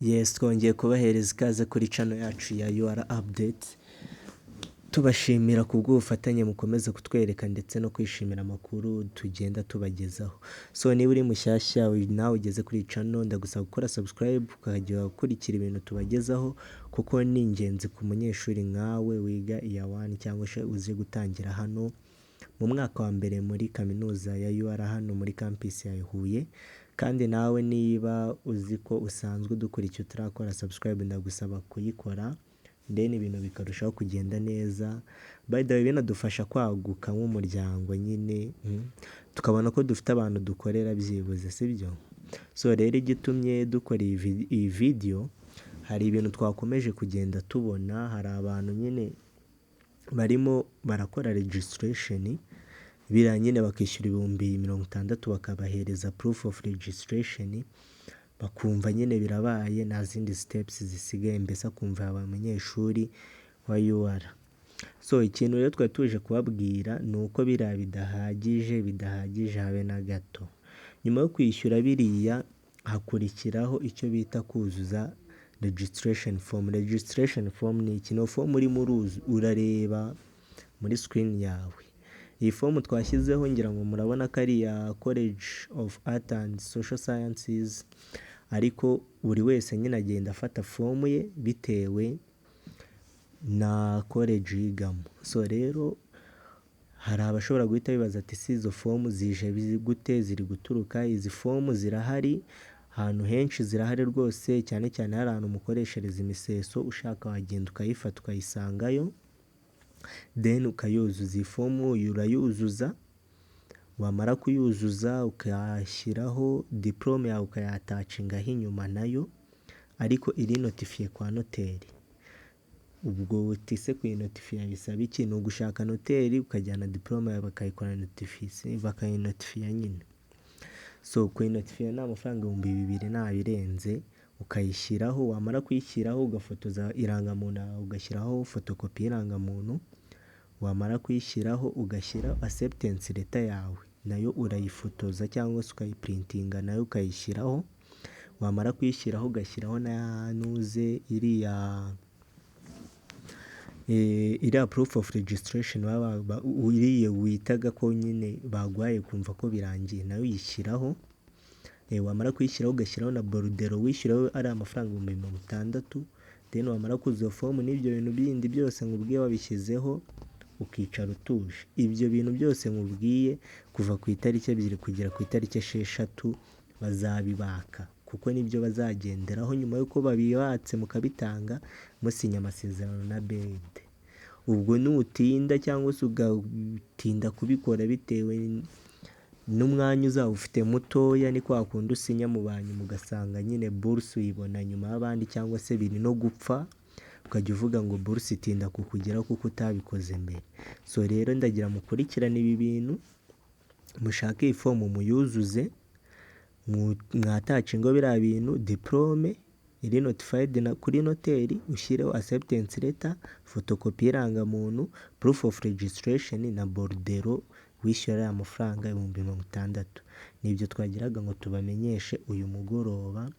Yes, twongeye kubahereza ikaze kuri channel yacu ya UR Update. Tubashimira kubw'ubufatanye mukomeza kutwereka ndetse no kwishimira amakuru tugenda tubagezaho. So niba uri mushyashya nawe ugeze kuri channel, ndagusaba gukora subscribe ukajya gukurikira ibintu tubagezaho kuko ni ingenzi ku munyeshuri nkawe wiga iya 1 cyangwa se uzi gutangira hano mu mwaka wa mbere muri kaminuza ya UR hano muri campus ya Huye. Kandi nawe niba uzi ko usanzwe dukurikira utarakora subscribe, ndagusaba kuyikora then ibintu bikarushaho kugenda neza. By the way, binadufasha kwaguka nk'umuryango nyine, tukabona ko dufite abantu dukorera byibuze, sibyo? So rero igitumye dukora iyi video, hari ibintu twakomeje kugenda tubona. Hari abantu nyine barimo barakora registration, biriya nyine bakishyura 60,000 bakabahereza proof of registration, bakumva nyine birabaye nta zindi steps zisigaye, mbese akumva abanyeshuri wa UR. So ikintu rero twari tuje kubabwira ni uko biriya bidahagije habe na gato. Nyuma yo kwishyura biriya hakurikiraho icyo bita kuzuza registration form. Registration form ni ikintu form urimo urareba muri screen yawe. Iyi form twashyizeho ngira ngo murabona ko ari ya College of Art and Social Sciences, ariko buri wese nyine agenda afata form ye bitewe na college yigamo. So rero hari abashobora guhita bibaza ati si izo form zije gute, ziri guturuka? Izi form zirahari ahantu henshi, zirahari rwose, cyane cyane hari ahantu mukoreshereza imiseso, ushaka wagenda ukayifata ukayisangayo then ukayuzuza. Iyi form urayuzuza, wamara kuyuzuza ukashyiraho diplome yawe ukayatacingaho inyuma nayo, ariko iri notifiye kwa noteri. Ubwo utise kuyinotifiya bisaba iki? Ni ugushaka noteri ukajyana diplome yawe bakayikora bakayinotifiya nyine. So kuyinotifiya ni amafaranga 2,000 ntabirenze, ukayishyiraho. Wamara kuyishyiraho ugafotoza irangamuntu yawe ugashyiraho fotokopi y'irangamuntu. Wamara kuyishyiraho ugashyira acceptance letter yawe, nayo urayifotoza cyangwa se ukayiprintinga nayo ukayishyiraho. Wamara kuyishyiraho ugashyiraho na nuze iriya proof of registration iriya witaga ko nyine bagwaye kumva ko birangiye, nayo uyishyiraho. Wamara kuyishyiraho ugashyiraho na borudero wishyuraho ari amafaranga 60,000. Then wamara kuzuza form n'ibyo bintu bindi byose nkubwiye wabishyizeho, ukicara utuje. Ibyo bintu byose nkubwiye kuva ku itariki 2 kugera ku itariki 6 bazabibaka, kuko nibyo bazagenderaho nyuma yuko babibatse mukabitanga musinya amasezerano na BED. Ubwo nutinda cyangwa se ugatinda kubikora bitewe n'umwanya uzaba ufite mutoya, ni kwa kundi usinya mu bantu mugasanga nyine bourse uyibona nyuma y'abandi, cyangwa se biri no gupfa ukajya uvuga ngo bourse itinda kukugeraho kuko utabikoze mbere. So rero ndagira mukurikirane ibi bintu, mushake iyi form muyuzuze, mwatacingo biriya bintu, diplome iri notified kuri noteri, ushyireho acceptance letter, fotokopi y'irangamuntu, proof of registration na borudero wishyura amafaranga 60,000. Nibyo twagiraga ngo tubamenyeshe uyu mugoroba.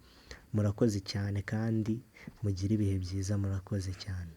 Murakoze cyane kandi mugire ibihe byiza, murakoze cyane.